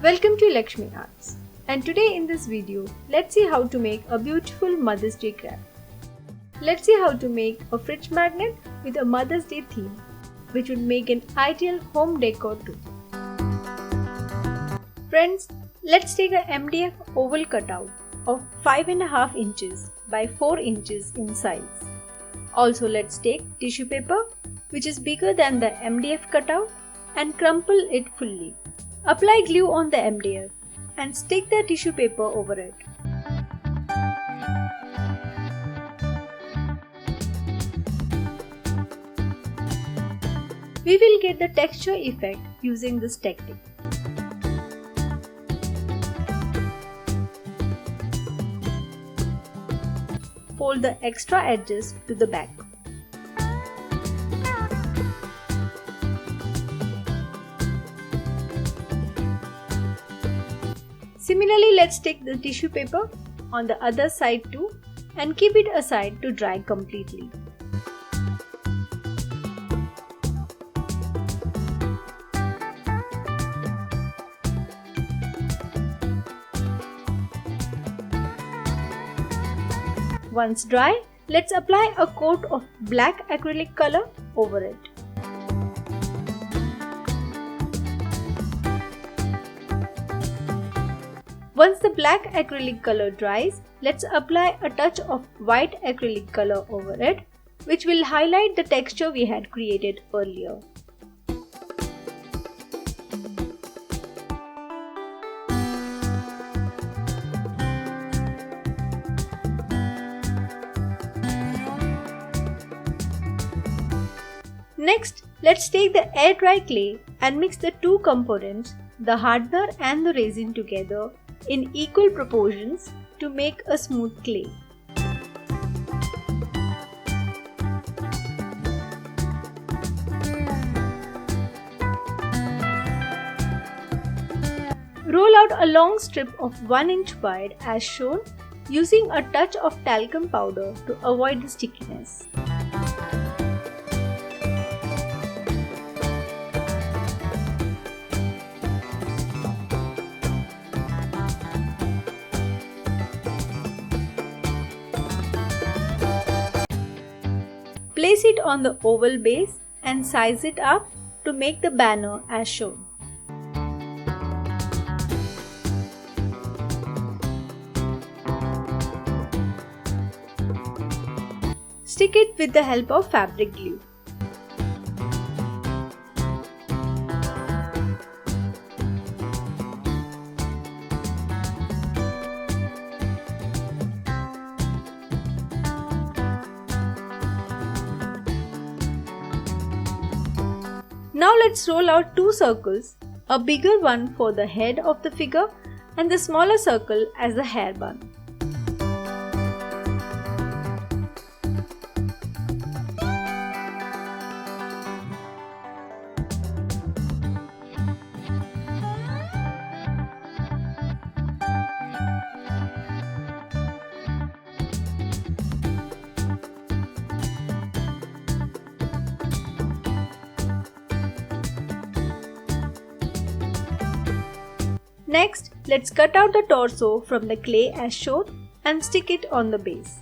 Welcome to Lakshmi Arts, and today in this video, let's see how to make a beautiful Mother's Day craft. Let's see how to make a fridge magnet with a Mother's Day theme, which would make an ideal home decor too. Friends, let's take a MDF oval cutout of 5.5 inches by 4 inches in size. Also, let's take tissue paper, which is bigger than the MDF cutout, and crumple it fully. Apply glue on the MDF and stick the tissue paper over it. We will get the texture effect using this technique. Fold the extra edges to the back. Similarly, let's take the tissue paper on the other side too and keep it aside to dry completely. Once dry, let's apply a coat of black acrylic color over it. Once the black acrylic color dries, let's apply a touch of white acrylic color over it, which will highlight the texture we had created earlier. Next, let's take the air dry clay and mix the two components, the hardener and the resin, together in equal proportions to make a smooth clay. Roll out a long strip of 1 inch wide as shown, using a touch of talcum powder to avoid the stickiness. Place it on the oval base and size it up to make the banner as shown. Stick it with the help of fabric glue. Now let's roll out two circles, a bigger one for the head of the figure and the smaller circle as the hair bun. Next, let's cut out the torso from the clay as shown and stick it on the base.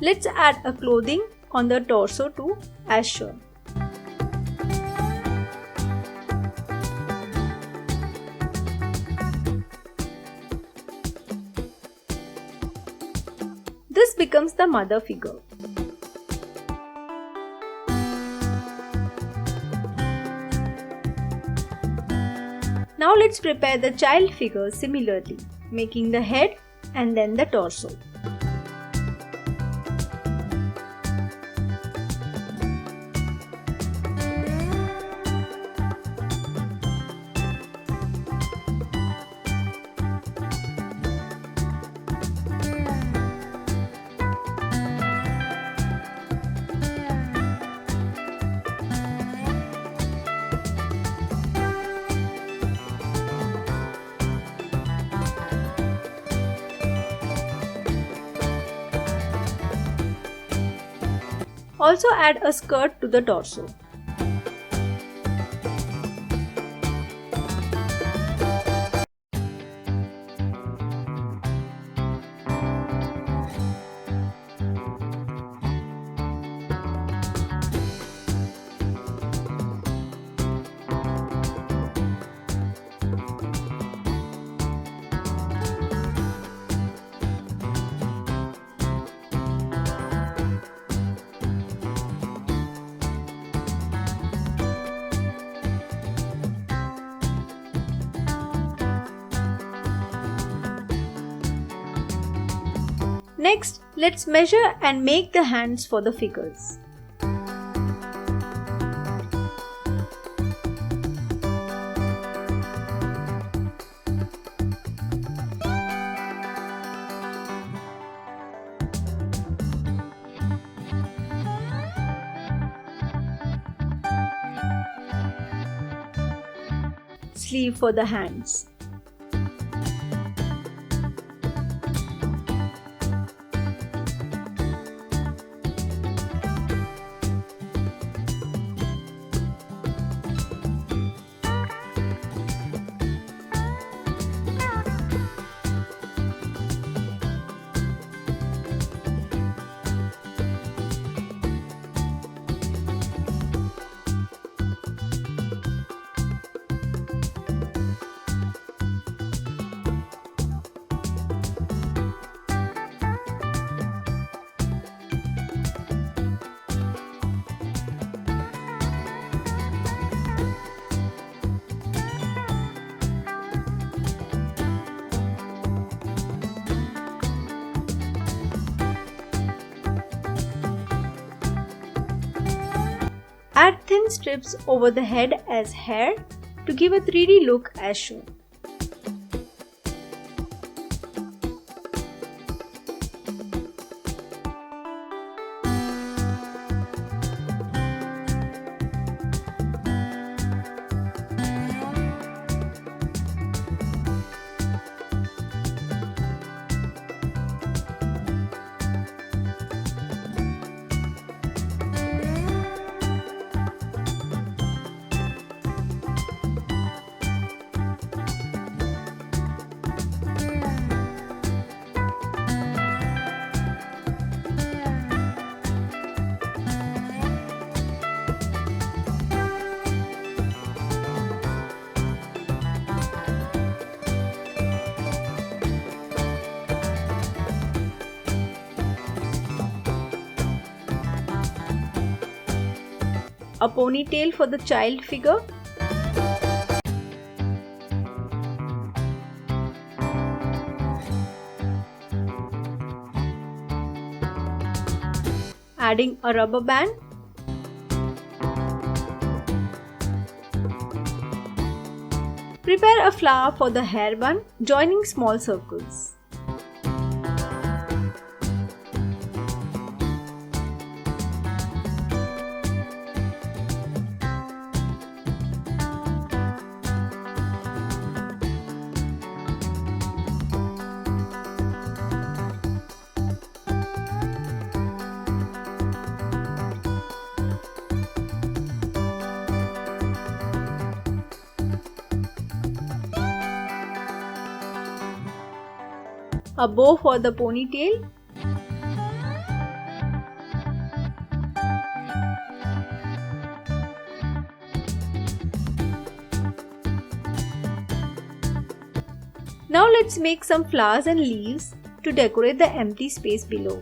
Let's add a clothing on the torso too as shown. This becomes the mother figure. Now let's prepare the child figure similarly, making the head and then the torso. Also add a skirt to the torso. Next, let's measure and make the hands for the figures. Sleeve for the hands. Add thin strips over the head as hair to give a 3D look as shown. A ponytail for the child figure. Adding a rubber band. Prepare a flower for the hair bun, joining small circles. A bow for the ponytail. Now let's make some flowers and leaves to decorate the empty space below.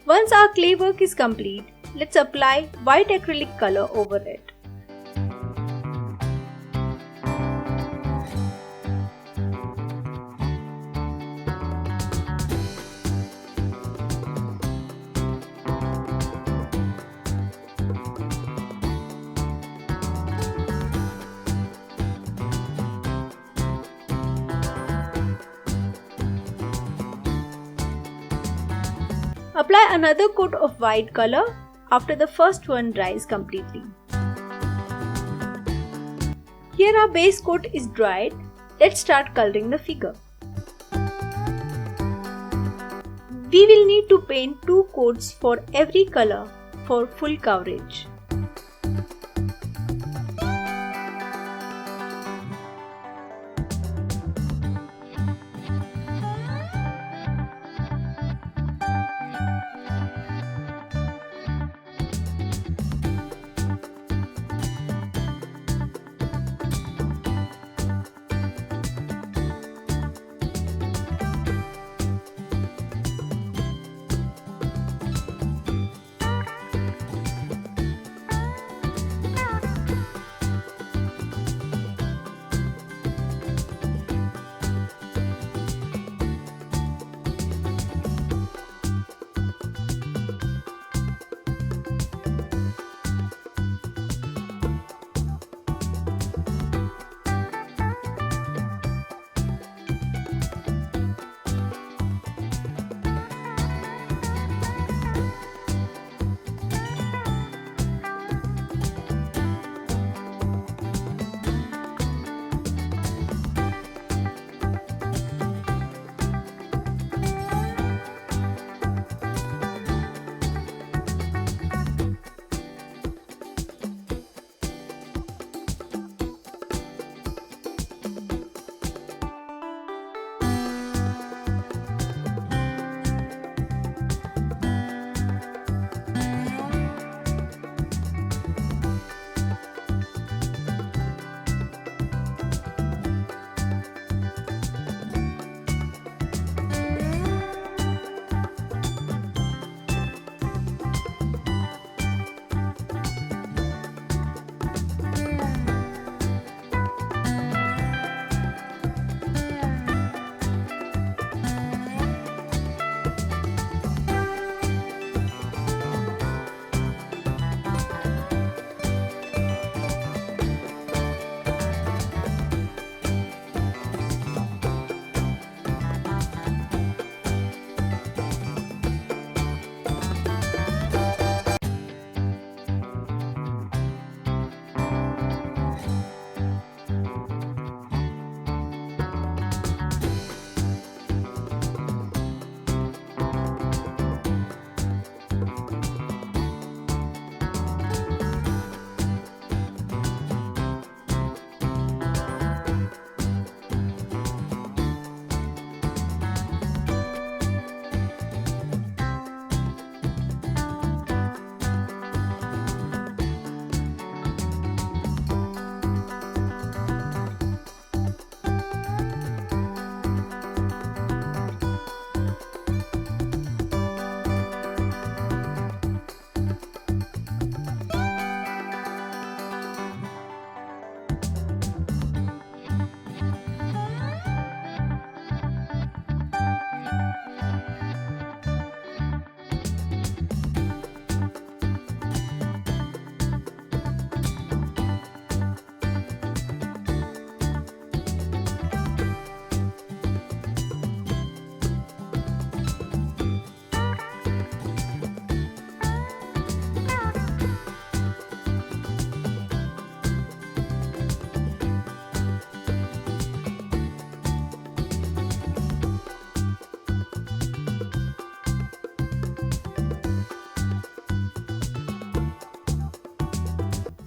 Once our clay work is complete, let's apply white acrylic color over it. Apply another coat of white color after the first one dries completely. Here our base coat is dried. Let's start coloring the figure. We will need to paint 2 coats for every color for full coverage.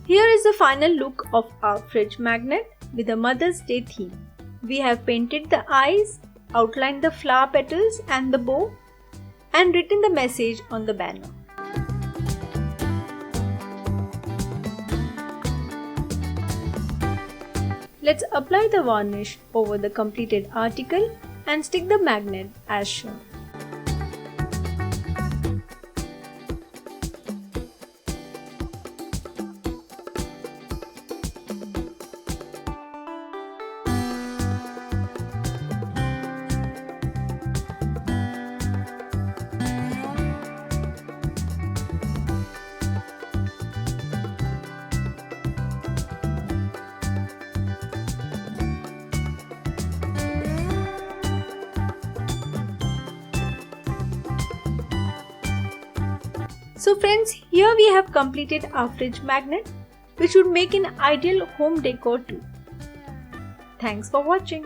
Here is the final look of our fridge magnet with a Mother's Day theme. We have painted the eyes, outlined the flower petals and the bow, and written the message on the banner. Let's apply the varnish over the completed article and stick the magnet as shown. So friends, here we have completed our fridge magnet, which would make an ideal home decor too. Thanks for watching.